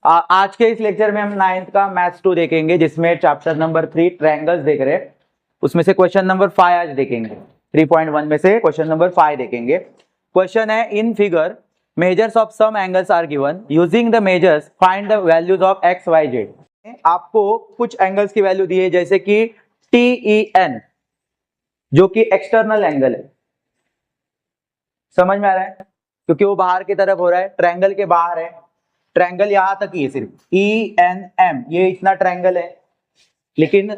आज के इस लेक्चर में हम 9th का मैथ्स 2 देखेंगे, जिसमें चैप्टर नंबर 3 ट्रायंगल्स देख रहे हैं। उसमें से क्वेश्चन नंबर 5 आज देखेंगे। 3.1 में से क्वेश्चन नंबर 5 देखेंगे। क्वेश्चन है, in figure measures of some angles are given, using the measures find the values of x y z. आपको कुछ एंगल्स की वैल्यू दी है, जैसे कि TEN जो कि एक्सटर्नल एंगल है। समझ में आ रहा है? क्योंकि वो बाहर की तरफ हो रहा है, ट्रायंगल के बाहर है। ट्रायंगल यहां तक ही है, सिर्फ ENM ये इतना ट्रायंगल है, लेकिन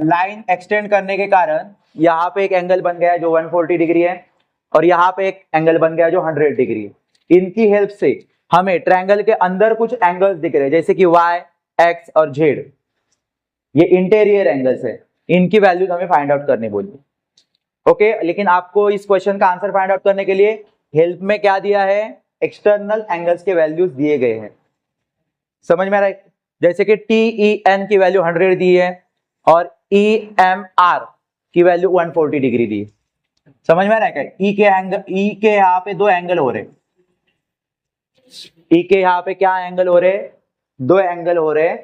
लाइन एक्सटेंड करने के कारण यहाँ पे एक एंगल बन गया है जो 140 डिग्री है, और यहाँ पे एक एंगल बन गया है जो 100 डिग्री है। इनकी हेल्प से हमें ट्रायंगल के अंदर कुछ एंगल्स दिख रहे हैं, जैसे कि Y, X और Z। ये इंटीरियर एंगल्स है, इनकी वैल्यूज हमें फाइंड आउट करनी बोली। ओके, लेकिन आपको इस क्वेश्चन का आंसर फाइंड आउट करने के लिए हेल्प में क्या दिया है? एक्सटर्नल एंगल्स के वैल्यूज दिए गए हैं। समझ में आ रहा है? जैसे कि TEN की वैल्यू 100 दी है और EMR की वैल्यू 140 डिग्री दी है। समझ में आ रहा है क्या? E के यहाँ पे दो एंगल हो रहे, E के यहाँ पे क्या एंगल हो रहे? दो एंगल हो रहे।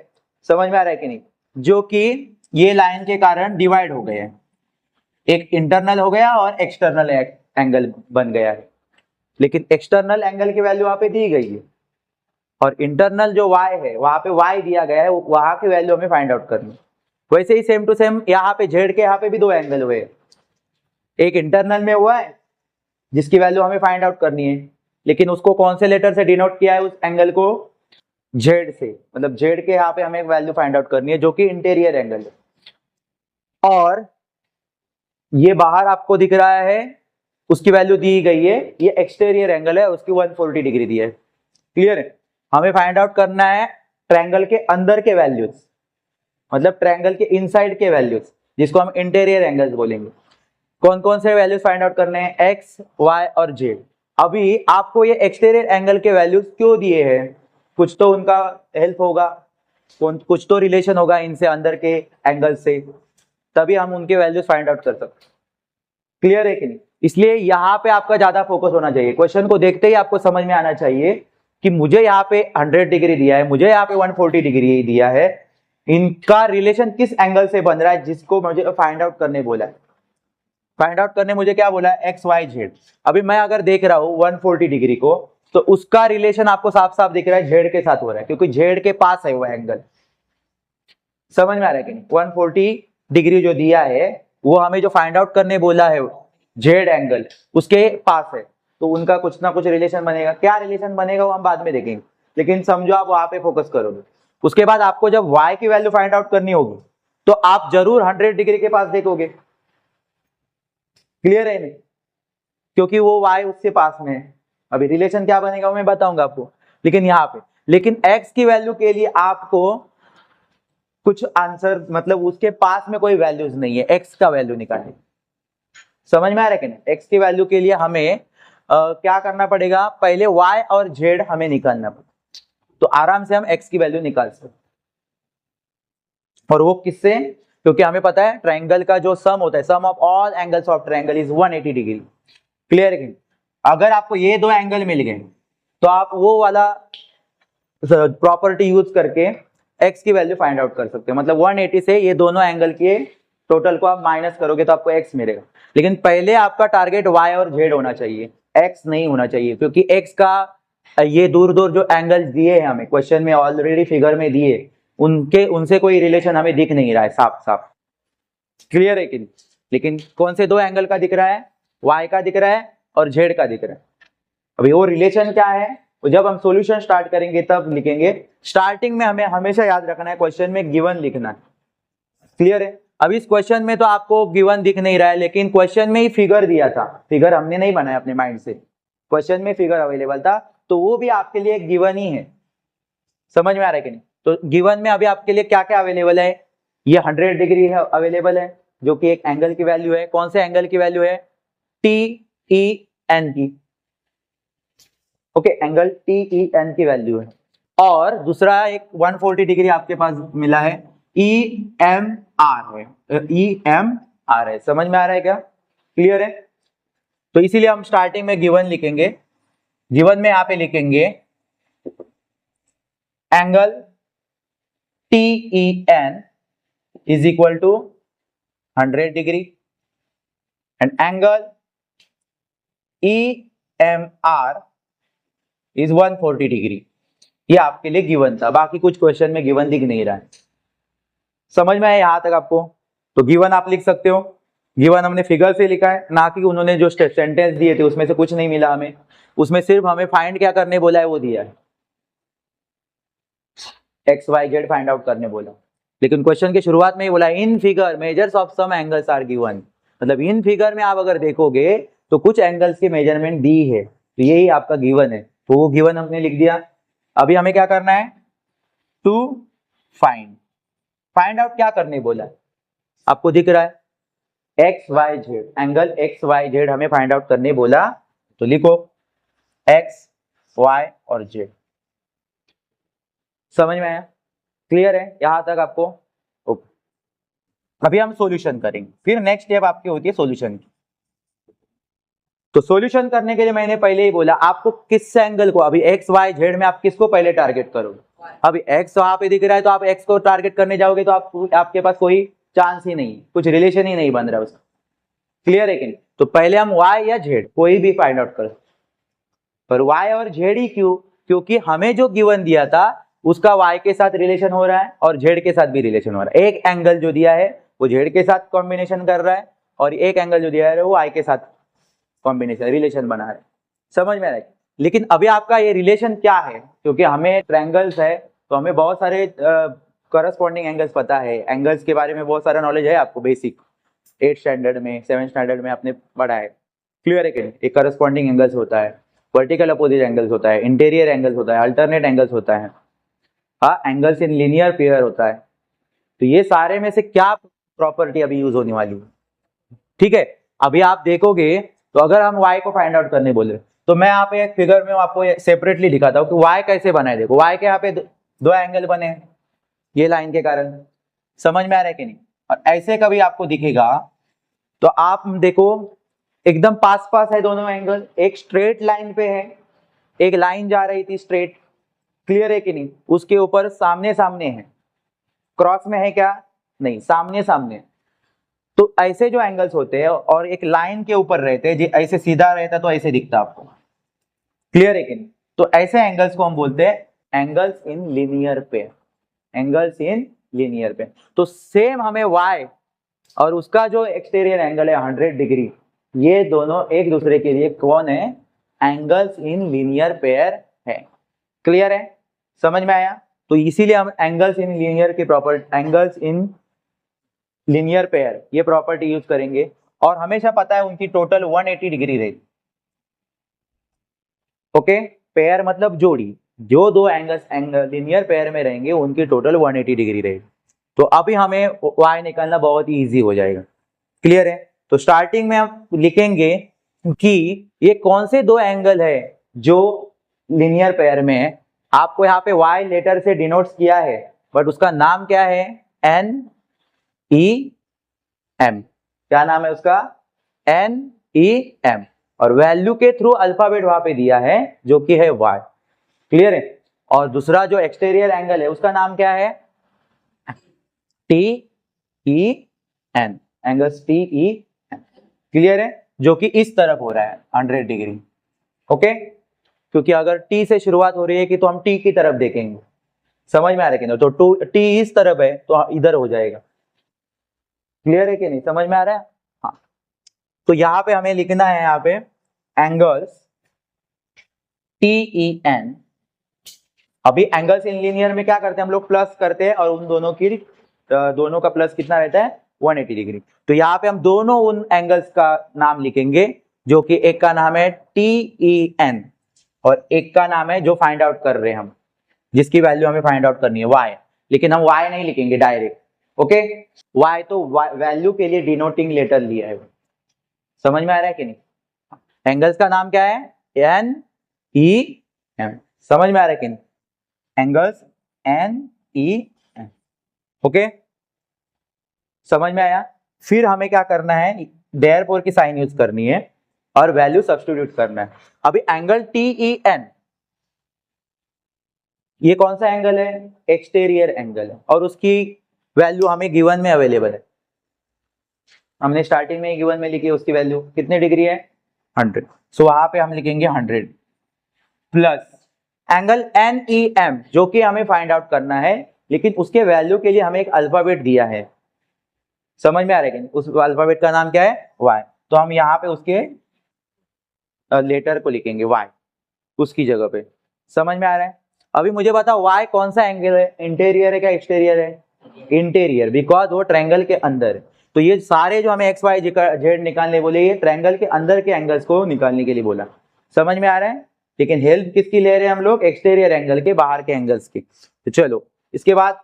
समझ में आ रहा है कि नहीं? जो कि ये लाइन के कारण डिवाइड हो गए हैं, एक इंटरनल हो गया और एक्सटर्नल एंगल बन गया है। लेकिन एक्सटर्नल एंगल की वैल्यू वहां पे दी गई है, और इंटरनल जो y है वहां पे y दिया गया है, वहां की वैल्यू हमें फाइंड आउट करनी। वैसे ही सेम टू सेम यहाँ पे z के यहाँ पे भी दो एंगल हुए, एक इंटरनल में हुआ है जिसकी वैल्यू हमें फाइंड आउट करनी है, लेकिन उसको कौन से लेटर से डिनोट किया है? उस एंगल को z से, मतलब z के यहाँ पे हमें एक वैल्यू फाइंड आउट करनी है जो कि इंटीरियर एंगल है। और ये बाहर आपको दिख रहा है, उसकी वैल्यू दी गई है, ये एक्सटीरियर एंगल है, उसकी 140 डिग्री दी है। क्लियर है? हमें फाइंड आउट करना है ट्रायंगल के अंदर के वैल्यूज, मतलब ट्रायंगल के इनसाइड के वैल्यूज, जिसको हम इंटीरियर एंगल्स बोलेंगे। कौन कौन से वैल्यूज फाइंड आउट करने हैं? एक्स, वाई और जेड। अभी आपको ये एक्सटीरियर एंगल के वैल्यूज क्यों दिए हैं? कुछ तो उनका हेल्प होगा, कुछ तो रिलेशन होगा इनसे, अंदर के एंगल से, तभी हम उनके वैल्यूज फाइंड आउट कर सकते। क्लियर है कि नहीं? इसलिए यहाँ पे आपका ज्यादा फोकस होना चाहिए। क्वेश्चन को देखते ही आपको समझ में आना चाहिए कि मुझे यहाँ पे 100 डिग्री दिया है, मुझे यहाँ पे 140 डिग्री दिया है, इनका रिलेशन किस एंगल से बन रहा है, जिसको मुझे फाइंड आउट करने बोला है। फाइंड आउट करने मुझे क्या बोला है? X y z. अभी मैं अगर देख रहा हूं 140 डिग्री को, तो उसका रिलेशन आपको साफ साफ दिख रहा है जेड के साथ हो रहा है, क्योंकि जेड के पास है वो एंगल। समझ में आ रहा है कि नहीं? 140 डिग्री जो दिया है वो हमें जो फाइंड आउट करने बोला है जेड एंगल, उसके पास है, तो उनका कुछ ना कुछ रिलेशन बनेगा। क्या रिलेशन बनेगा वो हम बाद में देखेंगे, लेकिन समझो आप वहां पे फोकस करोगे। उसके बाद आपको जब y की वैल्यू फाइंड आउट करनी होगी, तो आप जरूर 100 डिग्री के पास देखोगे। क्लियर है नहीं? क्योंकि वो y उससे पास में है। अभी रिलेशन क्या बनेगा वो मैं बताऊंगा आपको, लेकिन यहाँ पे, लेकिन x की वैल्यू के लिए आपको कुछ आंसर, मतलब उसके पास में कोई वैल्यूज नहीं है, x का वैल्यू निकालने। समझ में आ रहा है कि नहीं? x की वैल्यू के लिए हमें क्या करना पड़ेगा? पहले y और z हमें निकालना पड़ेगा, तो आराम से हम x की वैल्यू निकाल सकते। और वो किससे? क्योंकि हमें पता है ट्रायंगल का जो सम होता है, sum of all angles of triangle is 180 degree. Clear है कि नहीं? अगर आपको ये दो एंगल मिल गए, तो आप वो वाला प्रॉपर्टी यूज करके x की वैल्यू फाइंड आउट कर सकते हो। मतलब 180 से ये दोनों एंगल के टोटल को आप माइनस करोगे तो आपको x मिलेगा। लेकिन पहले आपका टारगेट y और z होना चाहिए, x नहीं होना चाहिए, क्योंकि x का ये दूर दूर जो एंगल दिए हैं हमें क्वेश्चन में, ऑलरेडी फिगर में दिए, उनसे कोई रिलेशन हमें दिख नहीं रहा है साफ साफ। क्लियर है कि नहीं? लेकिन कौन से दो एंगल का दिख रहा है? y का दिख रहा है और z का दिख रहा है। अभी वो रिलेशन क्या है, तो जब हम सॉल्यूशन स्टार्ट करेंगे तब लिखेंगे। स्टार्टिंग में हमें हमेशा याद रखना है क्वेश्चन में गिवन लिखना है। क्लियर है? अब इस क्वेश्चन में तो आपको गिवन दिख नहीं रहा है, लेकिन क्वेश्चन में ही फिगर दिया था, फिगर हमने नहीं बनाया अपने माइंड से, क्वेश्चन में फिगर अवेलेबल था, तो वो भी आपके लिए गिवन ही है। समझ में आ रहा है कि नहीं? तो गिवन में अभी आपके लिए क्या क्या अवेलेबल है? ये 100 डिग्री है अवेलेबल है, जो कि एक एंगल की वैल्यू है। कौन से एंगल की वैल्यू है? TEN की। ओके, एंगल TEN की वैल्यू है। और दूसरा एक 140 डिग्री आपके पास मिला है, EMR है, EMR है। समझ में आ रहा है क्या? क्लियर है? तो इसीलिए हम स्टार्टिंग में गिवन लिखेंगे। गिवन में यहाँ पे लिखेंगे angle TEN is equal to 100 degree and angle EMR is 140 degree. ये आपके लिए गिवन था, बाकी कुछ क्वेश्चन में गिवन दिख नहीं रहा है। समझ में आया यहां तक आपको? तो गिवन आप लिख सकते हो, गिवन हमने फिगर से लिखा है, ना कि उन्होंने जो सेंटेंस दिए थे उसमें से कुछ नहीं मिला हमें, उसमें सिर्फ हमें फाइंड क्या करने बोला है वो दिया है, XYZ फाइंड आउट करने बोला। लेकिन क्वेश्चन की शुरुआत में ही बोला in figure measures of some angles are given, मतलब इन फिगर में आप अगर देखोगे तो कुछ एंगल्स की मेजरमेंट दी है, तो यही आपका गिवन है, तो वो गिवन हमने लिख दिया। अभी हमें क्या करना है, टू फाइंड आउट क्या करने बोला है, आपको दिख रहा है XYZ, एंगल XYZ हमें फाइंड आउट करने बोला, तो लिखो X, Y और Z। समझ में आया? क्लियर है यहां तक आपको? ओके, अभी हम सॉल्यूशन करेंगे, फिर नेक्स्ट स्टेप आपकी होती है सॉल्यूशन की। तो सॉल्यूशन करने के लिए मैंने पहले ही बोला आपको किस एंगल को, अभी XYZ में आप किसको पहले टारगेट करोगे, अभी X वहां पे दिख रहा है तो आप X को टारगेट करने जाओगे तो आपके पास कोई चांस ही नहीं, कुछ रिलेशन ही नहीं बन रहा उसका। क्लियर है कि नहीं? तो पहले हम Y या Z कोई भी फाइंड आउट कर, पर Y और Z ही क्यों? क्योंकि हमें जो गिवन दिया था उसका Y के साथ रिलेशन हो रहा है और Z के साथ भी रिलेशन हो रहा है। एक एंगल जो दिया है वो Z के साथ कॉम्बिनेशन कर रहा है और एक एंगल जो दिया है वो Y के साथ कॉम्बिनेशन रिलेशन बना है। समझ में आ रहा है? लेकिन अभी आपका ये रिलेशन क्या है, क्योंकि हमें ट्रायंगल्स है तो हमें बहुत सारे करस्पॉन्डिंग एंगल्स पता है, एंगल्स के बारे में बहुत सारा नॉलेज है आपको, बेसिक 8th स्टैंडर्ड में 7th स्टैंडर्ड में आपने पढ़ा है। क्लियर है कि नहीं? एक करस्पॉन्डिंग एंगल्स होता है, वर्टिकल अपोजिट एंगल्स होता है, इंटीरियर एंगल्स होता है, अल्टरनेट एंगल्स होता है, हाँ एंगल्स इन लीनियर पेयर होता है। तो ये सारे में से क्या प्रॉपर्टी अभी यूज होने वाली है? ठीक है, अभी आप देखोगे तो अगर हम y को फाइंड आउट करने बोले तो मैं यहाँ पे एक फिगर में आपको सेपरेटली दिखाता हूँ कि y कैसे बना है। देखो y के यहाँ पे दो एंगल बने हैं ये लाइन के कारण, समझ में आ रहा है कि नहीं? और ऐसे कभी आपको दिखेगा तो आप देखो एकदम पास पास है दोनों एंगल, एक स्ट्रेट लाइन पे है, एक लाइन जा रही थी स्ट्रेट, क्लियर है कि नहीं? उसके ऊपर सामने सामने है, क्रॉस में है क्या? नहीं, सामने सामने। तो ऐसे जो एंगल्स होते हैं और एक लाइन के ऊपर रहते हैं, ऐसे सीधा रहता तो ऐसे दिखता आपको, क्लियर है कि नहीं? तो ऐसे एंगल्स को हम बोलते हैं angles in linear pair, angles in linear pair. तो सेम हमें y और उसका जो एक्सटीरियर एंगल है 100 डिग्री, ये दोनों एक दूसरे के लिए कौन है? एंगल्स इन लीनियर पेयर है। क्लियर है? समझ में आया? तो इसीलिए हम एंगल्स इन लीनियर की property, angles in linear pair ये प्रॉपर्टी यूज करेंगे, और हमेशा पता है उनकी टोटल 180 डिग्री रहेगी। ओके, पेयर मतलब जोड़ी, जो दो एंगल्स लीनियर पेयर में रहेंगे उनकी टोटल 180 डिग्री रहेगी। तो अभी हमें y निकालना बहुत ही इजी हो जाएगा। क्लियर है? तो स्टार्टिंग में हम लिखेंगे कि ये कौन से दो एंगल है जो लीनियर पेयर में है। आपको यहाँ पे y लेटर से डिनोट्स किया है, बट उसका नाम क्या है? NEM। क्या नाम है उसका? NEM, और वैल्यू के थ्रू अल्फाबेट वहां पे दिया है जो कि है y। क्लियर है? और दूसरा जो एक्सटीरियर एंगल है उसका नाम क्या है? TEN, angles TEN। क्लियर है? जो कि इस तरफ हो रहा है 100 डिग्री। ओके, क्योंकि अगर T से शुरुआत हो रही है कि तो हम T की तरफ देखेंगे। समझ में आ रहा है कि नहीं? तो T इस तरफ है तो इधर हो जाएगा। क्लियर है कि नहीं? समझ में आ रहा है? हाँ, तो यहां पे हमें लिखना है यहाँ पे एंगल्स TEN। अभी एंगल्स इन लीनियर में क्या करते हैं हम लोग? प्लस करते हैं, और उन दोनों का प्लस कितना रहता है? 180 डिग्री। तो यहाँ पे हम दोनों उन एंगल्स का नाम लिखेंगे, जो कि एक का नाम है TEN और एक का नाम है जो फाइंड आउट कर रहे हैं हम, जिसकी वैल्यू हमें फाइंड आउट करनी है y। लेकिन हम y नहीं लिखेंगे डायरेक्ट, ओके? y तो वैल्यू के लिए डिनोटिंग लेटर लिया है। समझ में आ रहा है कि नहीं? एंगल्स का नाम क्या है? NEM। समझ में आ रहा है कि नहीं? Angles NEM। ओके, समझ में आया? फिर हमें क्या करना है? देयरफॉर की साइन यूज करनी है और वैल्यू सब्स्टिट्यूट करना है। अभी एंगल TEN ये कौन सा एंगल है? एक्सटीरियर एंगल है, और उसकी वैल्यू हमें गिवन में अवेलेबल है, हमने स्टार्टिंग में ही गिवन में लिखी है। उसकी वैल्यू कितने डिग्री है? 100। सो वहां पे हम लिखेंगे 100 प्लस एंगल NEM जो कि हमें फाइंड आउट करना है, लेकिन उसके वैल्यू के लिए हमें एक अल्फाबेट दिया है। समझ में आ रहा है कि उस अल्फाबेट का नाम क्या है? Y। तो हम यहाँ पे उसके लेटर को लिखेंगे Y उसकी जगह पे। समझ में आ रहा है? अभी मुझे बताओ Y कौन सा एंगल है? इंटीरियर है क्या एक्सटीरियर है? इंटीरियर, बिकॉज वो ट्रायंगल के अंदर है। तो ये सारे जो हमें XYZ निकालने बोले, ये ट्रायंगल के अंदर के एंगल्स को निकालने के लिए बोला। समझ में आ रहा है? लेकिन हेल्प किसकी ले रहे हैं हम लोग? एक्सटीरियर एंगल के, बाहर के एंगल्स की। तो चलो इसके बाद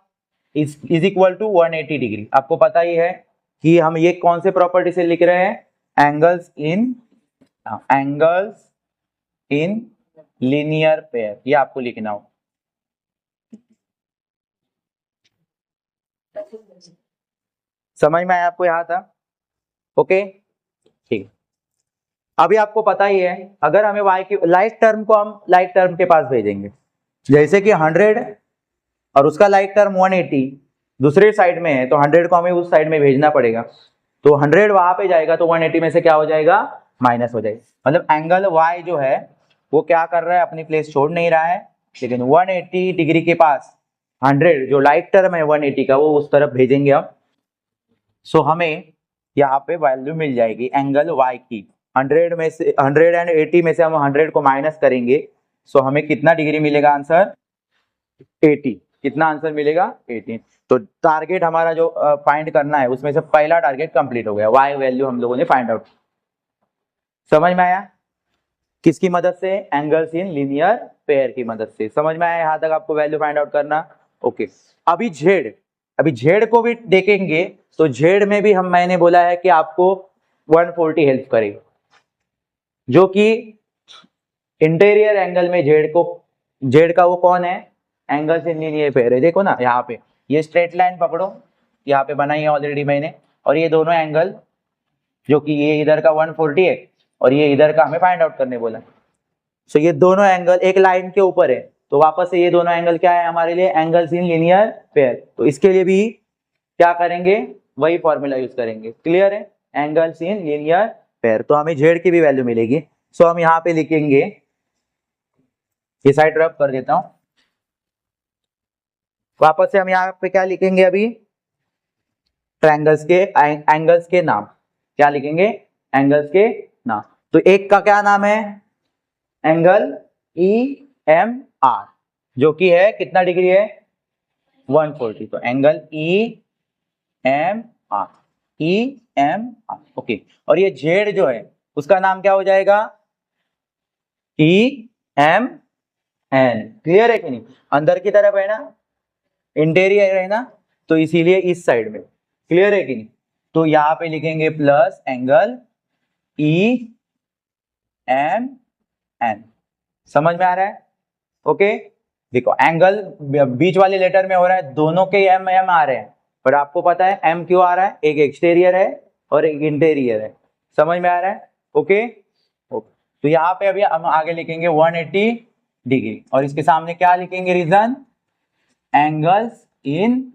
इज इक्वल टू 180 डिग्री। आपको पता ही है कि हम ये कौन से प्रॉपर्टी से लिख रहे हैं? एंगल्स इन लीनियर पेयर, ये आपको लिखना हो। समझ में आया आपको यहाँ था? ओके ठीक। अभी आपको पता ही है, अगर हमें y की लाइक टर्म को हम लाइक टर्म के पास भेजेंगे, जैसे कि 100 और उसका लाइक टर्म 180 दूसरे साइड में है, तो 100 को हमें उस साइड में भेजना पड़ेगा। तो 100 वहां पे जाएगा तो 180 में से क्या हो जाएगा? माइनस हो जाएगा। मतलब एंगल y जो है वो क्या कर रहा है? अपनी प्लेस छोड़ नहीं रहा है, लेकिन 180 डिग्री के पास 100 जो लाइक टर्म है 180 का, वो उस तरफ भेजेंगे हम। सो हमें यहाँ पे वैल्यू मिल जाएगी एंगल y की। 100 में से 180 में से हम 100 को माइनस करेंगे, सो हमें कितना डिग्री मिलेगा? आंसर 80। कितना आंसर मिलेगा? 18। तो टारगेट हमारा जो फाइंड करना है उसमें से पहला टारगेट कंप्लीट हो गया। y वैल्यू हम लोगों ने फाइंड आउट। समझ में आया? किसकी मदद से? एंगल्स इन लीनियर पेयर की मदद से। समझ में आया यहां तक आपको वैल्यू फाइंड आउट करना? ओके। अभी z को भी देखेंगे, तो z में भी मैंने बोला है कि आपको 140 हेल्प करेगा, जो कि इंटीरियर एंगल में z का वो कौन है? एंगल्स इन लीनियर पेयर है। देखो ना यहाँ पे, ये स्ट्रेट लाइन पकड़ो, यहाँ पे बनाई है ऑलरेडी मैंने, और ये दोनों एंगल जो कि ये इधर का 140 है और ये इधर का हमें फाइंड आउट करने बोला। सो ये दोनों एंगल एक लाइन के ऊपर है, तो वापस से ये दोनों एंगल क्या है हमारे लिए? Angles in linear pair. तो इसके लिए भी क्या करेंगे? वही फॉर्मूला यूज करेंगे। क्लियर है? Angles in linear pair. तो हमें z की भी वैल्यू मिलेगी। सो हम यहाँ पे लिखेंगे, ये साइड रब कर देता हूं, वापस से हम यहाँ पे क्या लिखेंगे? अभी ट्रायंगल्स के एंगल्स के नाम क्या लिखेंगे? एंगल्स के नाम। तो एक का क्या नाम है? एंगल EMR, जो कि है कितना डिग्री है? 140। तो एंगल EMR ओके। और ये z जो है उसका नाम क्या हो जाएगा? EMN। क्लियर है कि नहीं? अंदर की तरफ है ना, इंटीरियर है ना, तो इसीलिए इस साइड में। क्लियर है कि नहीं? तो यहां पे लिखेंगे प्लस एंगल EMN। समझ में आ रहा है? ओके। देखो एंगल बीच वाले लेटर में हो रहा है, दोनों के एम आ रहे हैं, पर आपको पता है एम क्यों आ रहा है? एक एक्सटीरियर है और एक इंटीरियर है। समझ में आ रहा है? Okay okay. तो यहाँ पे अभी हम आगे लिखेंगे 180 डिग्री, और इसके सामने क्या लिखेंगे? Reason angles in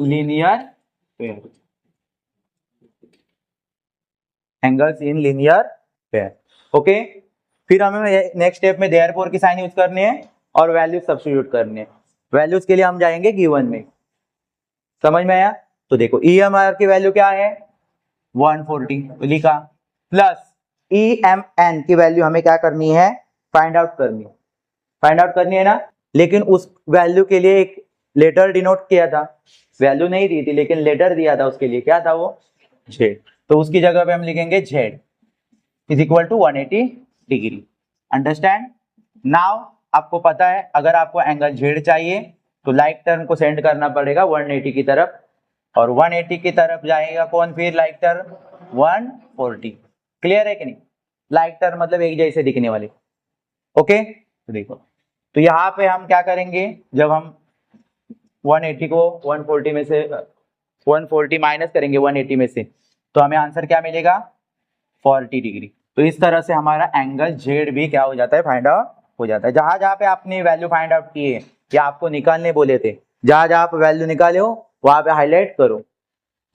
linear pair. Angles in linear pair. Okay. फिर हमें नेक्स्ट स्टेप में देयरफॉर की साइन यूज करनी है और वैल्यूज सब्स्टिट्यूट करने हैं। वैल्यूज के लिए हम जाएंगे गिवन में। समझ में आया? तो देखो EMR की वैल्यू क्या है? 140 लिखा, प्लस EMN की वैल्यू हमें क्या करनी है? फाइंड आउट करनी है ना। लेकिन उस वैल्यू के लिए एक लेटर डिनोट किया था, वैल्यू नहीं दी थी लेकिन लेटर दिया था, उसके लिए क्या था वो? z। तो उसकी जगह पे हम लिखेंगे z is equal to 180 degree. Understand? Now आपको पता है अगर आपको एंगल z चाहिए तो लाइक टर्म को सेंड करना पड़ेगा 180 की तरफ, और 180 की तरफ जाएगा कौन? फिर लाइक टर्म 140। क्लियर है कि नहीं? लाइक टर्म मतलब एक जैसे दिखने वाले। ओके। तो देखो, तो यहाँ पे हम क्या करेंगे? जब हम 180 को 140 में से 140 माइनस करेंगे 180 में से, तो हमें आंसर क्या मिलेगा? 40 डिग्री। तो इस तरह से हमारा एंगल z भी क्या हो जाता है? फाइंड आउट हो जाता है। जहां जहां पे आपने वैल्यू फाइंड आउट की है ये आपको निकालने बोले थे, जहां जहां आप वैल्यू निकाले हो वहां पे हाईलाइट करो।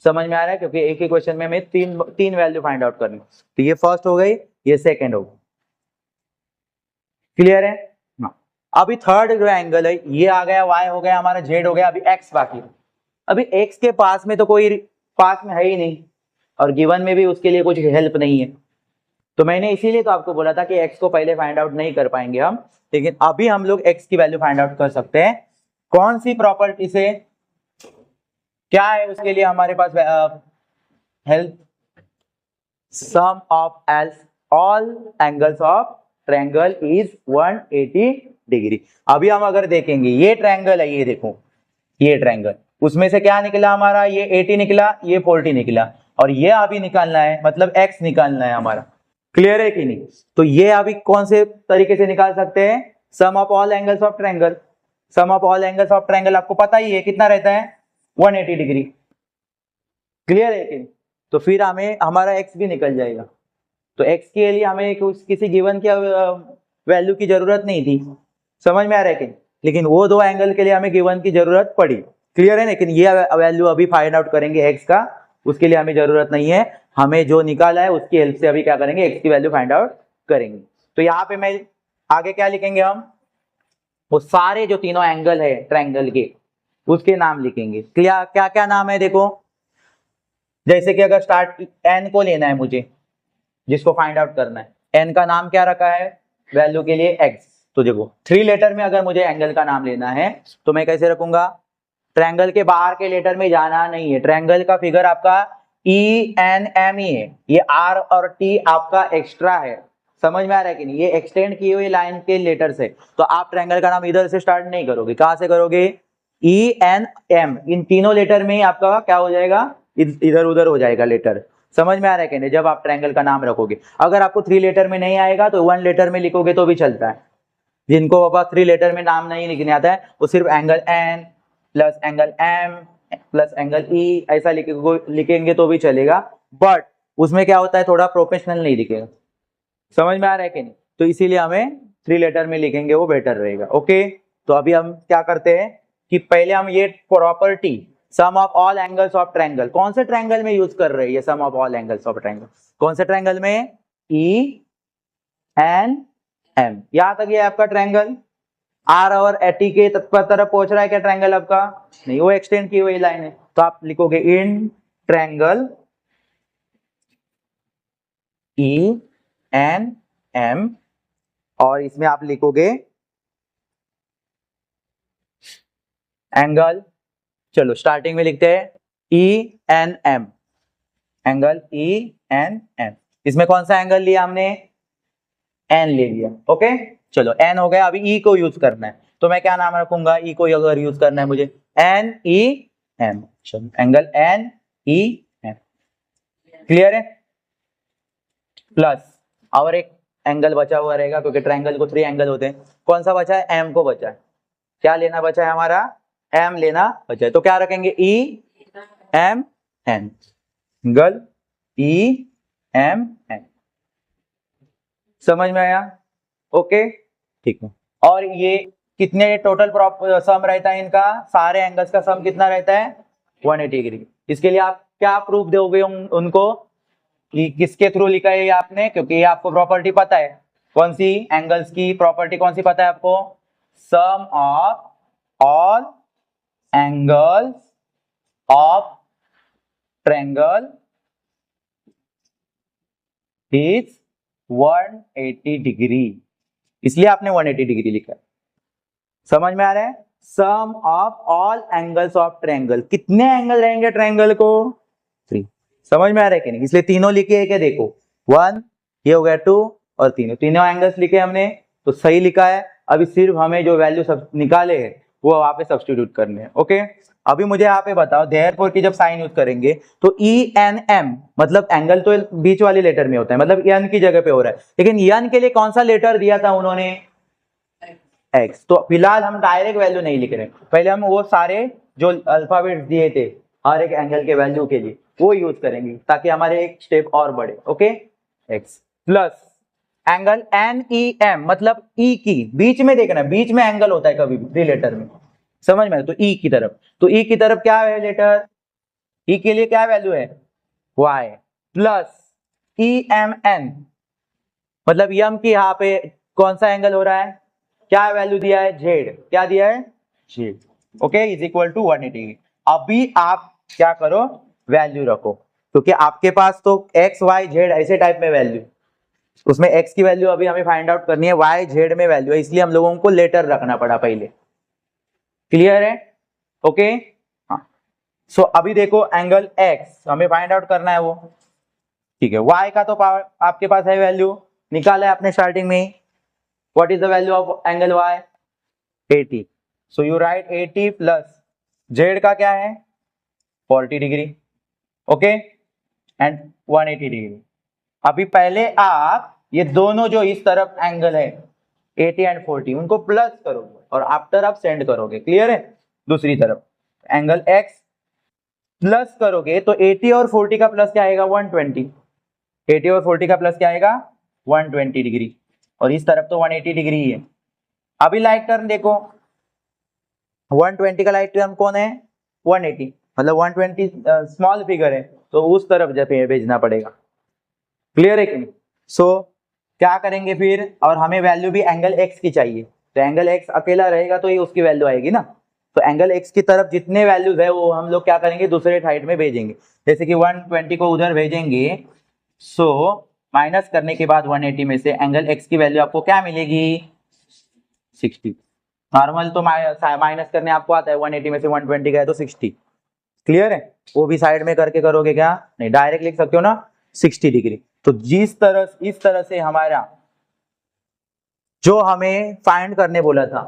समझ में आ रहा है, क्योंकि एक ही क्वेश्चन में हमें तीन वैल्यू फाइंड आउट करनी। तो ये फर्स्ट हो गई, ये सेकेंड हो गई। क्लियर है? हाँ। अभी थर्ड जो एंगल है, ये आ गया, वाई हो गया हमारा, जेड हो गया, अभी एक्स बाकी। अभी एक्स के पास में तो कोई पास में है ही नहीं, और गिवन में भी उसके लिए कुछ हेल्प नहीं है। तो मैंने इसीलिए तो आपको बोला था कि एक्स को पहले फाइंड आउट नहीं कर पाएंगे हम, लेकिन अभी हम लोग एक्स की वैल्यू फाइंड आउट कर सकते हैं। कौन सी प्रॉपर्टी से? क्या है उसके लिए हमारे पास help? Sum of all angles of triangle is 180 degree. अभी हम अगर देखेंगे, ये ट्रायंगल है, ये देखो, ये ट्रायंगल, उसमें से क्या निकला हमारा? ये 80 निकला, ये 40 निकला, और ये अभी निकालना है, मतलब x निकालना है हमारा। क्लियर है कि नहीं? तो ये अभी कौन से तरीके से निकाल सकते हैं? Sum of all angles of triangle. Sum of all angles of triangle आपको पता ही है कितना रहता है, 180 डिग्री। क्लियर है कि नहीं? तो फिर हमें हमारा x भी निकल जाएगा। तो x के लिए हमें किसी गिवन की वैल्यू की जरूरत नहीं थी। समझ में आ रहा है कि? लेकिन वो दो एंगल के लिए हमें गिवन की जरूरत पड़ी। क्लियर है? लेकिन ये वैल्यू अभी फाइंड आउट करेंगे x का, उसके लिए हमें जरूरत नहीं है। हमें जो निकाला है उसकी हेल्प से अभी क्या करेंगे, x की वैल्यू फाइंड आउट करेंगे। तो यहाँ पे मैं आगे क्या लिखेंगे हम? वो सारे जो तीनों एंगल है ट्रायंगल के, उसके नाम लिखेंगे। क्या क्या क्या नाम है देखो। जैसे कि अगर स्टार्ट n को लेना है मुझे, जिसको फाइंड आउट करना है, n का नाम क्या रखा है वैल्यू के लिए? x। तो देखो 3 लेटर में अगर मुझे एंगल का नाम लेना है तो मैं कैसे रखूंगा? ट्रायंगल के बाहर के लेटर में जाना नहीं है। ट्रायंगल का फिगर आपका ENM ही है, ये R और T आपका एक्स्ट्रा है। समझ में आ रहा है कि नहीं? ये एक्सटेंड की हुई लाइन के लेटर से, तो आप ट्रायंगल का नाम इधर से स्टार्ट नहीं करोगे। कहां से करोगे? ENM, इन तीनों लेटर में आपका क्या हो जाएगा, इधर उधर हो जाएगा लेटर। समझ में आ रहा है कि नहीं? जब आप ट्रायंगल का नाम रखोगे, अगर आपको 3 लेटर में नहीं आएगा तो 1 लेटर में लिखोगे तो भी चलता है। जिनको बाबा 3 लेटर में नाम नहीं लिखने आता है, वो सिर्फ angle N plus angle M plus angle E ऐसा लिखेंगे तो भी चलेगा, बट उसमें क्या होता है, थोड़ा प्रोफेशनल नहीं दिखेगा। समझ में आ रहा है कि नहीं? तो इसीलिए हमें 3 लेटर में लिखेंगे, वो बेटर रहेगा। ओके, तो अभी हम क्या करते हैं कि पहले हम ये property sum of all angles of triangle, कौन से ट्रायंगल में यूज कर रहे हैं ये sum of all angles of triangle? कौन से ट्रायंगल में? ENM। यहां तक ये आपका ट्रायंगल R और T के तरफ पहुंच रहा है क्या ट्रायंगल आपका? नहीं, वो एक्सटेंड की हुई लाइन है। तो आप लिखोगे इन ट्रायंगल ENM, और इसमें आप लिखोगे एंगल, चलो स्टार्टिंग में लिखते हैं ENM, एंगल ENM। इसमें कौन सा एंगल लिया हमने? N ले लिया। ओके, चलो N हो गया। अभी E को यूज करना है, तो मैं क्या नाम रखूंगा? E को अगर यूज करना है मुझे, NEM। चलो एंगल NEM। क्लियर है? प्लस और एक एंगल बचा हुआ रहेगा, क्योंकि ट्रायंगल को 3 एंगल होते हैं। कौन सा बचा है? M को बचा है। क्या लेना बचा है हमारा? M लेना बचा है। तो क्या रखेंगे? EMN, angle EMN। समझ में आया? ओके, ठीक है। और ये कितने टोटल सम रहता है इनका? सारे एंगल्स का सम कितना रहता है? 180 डिग्री। इसके लिए आप क्या प्रूफ दोगे उनको कि किसके थ्रू लिखा है ये आपने? क्योंकि ये आपको प्रॉपर्टी पता है। कौन सी? एंगल्स की प्रॉपर्टी कौन सी पता है आपको? Sum of all angles of triangle is 180 degree, इसलिए आपने 180 डिग्री लिखा। समझ में आ रहा है? Sum of all angles of triangle, कितने एंगल रहेंगे ट्रायंगल को? 3। समझ में आ रहा है कि नहीं? इसलिए तीनों लिखे है क्या? देखो 1, ये हो गया 2, और तीनों एंगल्स लिखे हमने, तो सही लिखा है। अभी सिर्फ हमें जो वैल्यू सब निकाले हैं वो वहां पे सब्स्टिट्यूट करने हैं। ओके, अभी मुझे यहाँ पे बताओ, देयरफॉर की जब साइन यूज करेंगे तो ENM, मतलब एंगल तो बीच वाली लेटर में होता है, मतलब n की जगह पे हो रहा है, लेकिन n के लिए कौन सा लेटर दिया था उन्होंने? x। तो फिलहाल हम डायरेक्ट वैल्यू नहीं लिख रहे, पहले हम वो सारे जो अल्फाबेट्स दिए थे हर एक एंगल के वैल्यू के लिए वो यूज करेंगे, ताकि हमारे एक स्टेप और बढ़े। Okay, x plus angle NEM मतलब ई की बीच में देखना, बीच में एंगल होता है कभी भी रिलेटर में, समझ में? तो ई की तरफ, तो ई की तरफ क्या है रिलेटर, ई के लिए क्या वैल्यू है y प्लस EMN मतलब यम की यहाँ पे कौन सा एंगल हो रहा है, क्या वैल्यू दिया है z, क्या दिया है z, okay, is equal to 180। अभी आप क्या करो, वैल्यू रखो, क्योंकि आपके पास तो x y z ऐसे टाइप में वैल्यू, उसमें x की वैल्यू अभी हमें फाइंड आउट करनी है, y z में वैल्यू है, इसलिए हम लोगों को लेटर रखना पड़ा पहले। क्लियर है? ओके हाँ। सो अभी देखो एंगल x हमें फाइंड आउट करना है वो, ठीक है, y का तो आपके पास है वैल्यू, निकाला है आपने स्टार्टिंग में ही। What is the value of angle y, 80। So you write 80 plus z का क्या है 40 डिग्री, ओके, एंड 180 डिग्री। अभी पहले आप ये दोनों जो इस तरफ एंगल है 80 एंड 40 उनको प्लस करोगे और आफ्टर आप सेंड करोगे, क्लियर है? दूसरी तरफ एंगल x प्लस करोगे तो 80 और 40 का प्लस क्या आएगा 120, 80 और 40 का प्लस क्या आएगा 120 डिग्री, और इस तरफ तो 180 डिग्री ही है। अभी लाइक टर्न देखो, 120 का लाइक टर्न कौन है 180, मतलब 120 स्मॉल फिगर है तो उस तरफ जब भेजना पड़ेगा, क्लियर है कि नहीं? सो क्या करेंगे फिर, और हमें वैल्यू भी एंगल x की चाहिए, तो एंगल x अकेला रहेगा तो ये उसकी वैल्यू आएगी ना, तो एंगल x की तरफ जितने वैल्यूज है वो हम लोग क्या करेंगे दूसरे साइड में भेजेंगे, जैसे कि 120 को उधर भेजेंगे, सो माइनस करने के बाद 180 में से एंगल x की वैल्यू आपको क्या मिलेगी 60। नॉर्मल तो माइनस करने आपको आता है, 180 में से 120 गया तो 60, क्लियर है? वो भी साइड में करके करोगे क्या, नहीं डायरेक्ट लिख सकते हो ना 60 डिग्री। तो जिस तरह इस तरह से हमारा जो हमें फाइंड करने बोला था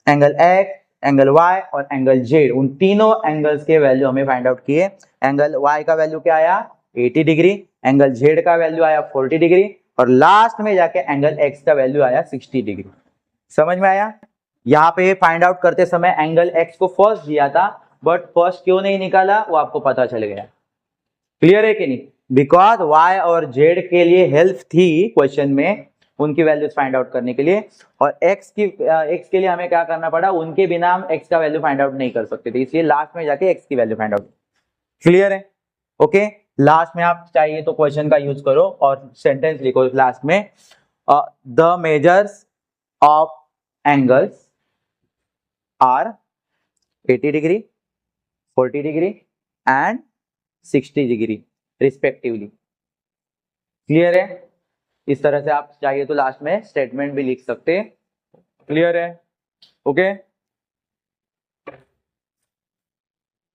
एंगल x, एंगल y और एंगल z, उन तीनों एंगल्स के वैल्यू हमें फाइंड आउट किए। एंगल y का वैल्यू क्या आया 80 डिग्री, एंगल z का वैल्यू आया 40 डिग्री, और लास्ट में जाके एंगल x का वैल्यू आया 60 डिग्री। समझ में आया? यहाँ पे फाइंड आउट करते समय एंगल x को फर्स्ट दिया था, बट फर्स्ट क्यों नहीं निकाला वो आपको पता चल गया, क्लियर है कि नहीं? बिकॉज y और z के लिए हेल्प थी क्वेश्चन में उनकी वैल्यूज फाइंड आउट करने के लिए, और x के लिए हमें क्या करना पड़ा, उनके बिना हम x का वैल्यू फाइंड आउट नहीं कर सकते थे, इसलिए लास्ट में जाके x की वैल्यू फाइंड आउट। क्लियर है? ओके, लास्ट में आप चाहिए तो क्वेश्चन का यूज करो और सेंटेंस लिखो लास्ट में, the measures of angles are 80 degree, 40 degree and 60 degree respectively. Clear है? इस तरह से आप चाहिए तो लास्ट में स्टेटमेंट भी लिख सकते हैं, क्लियर है? ओके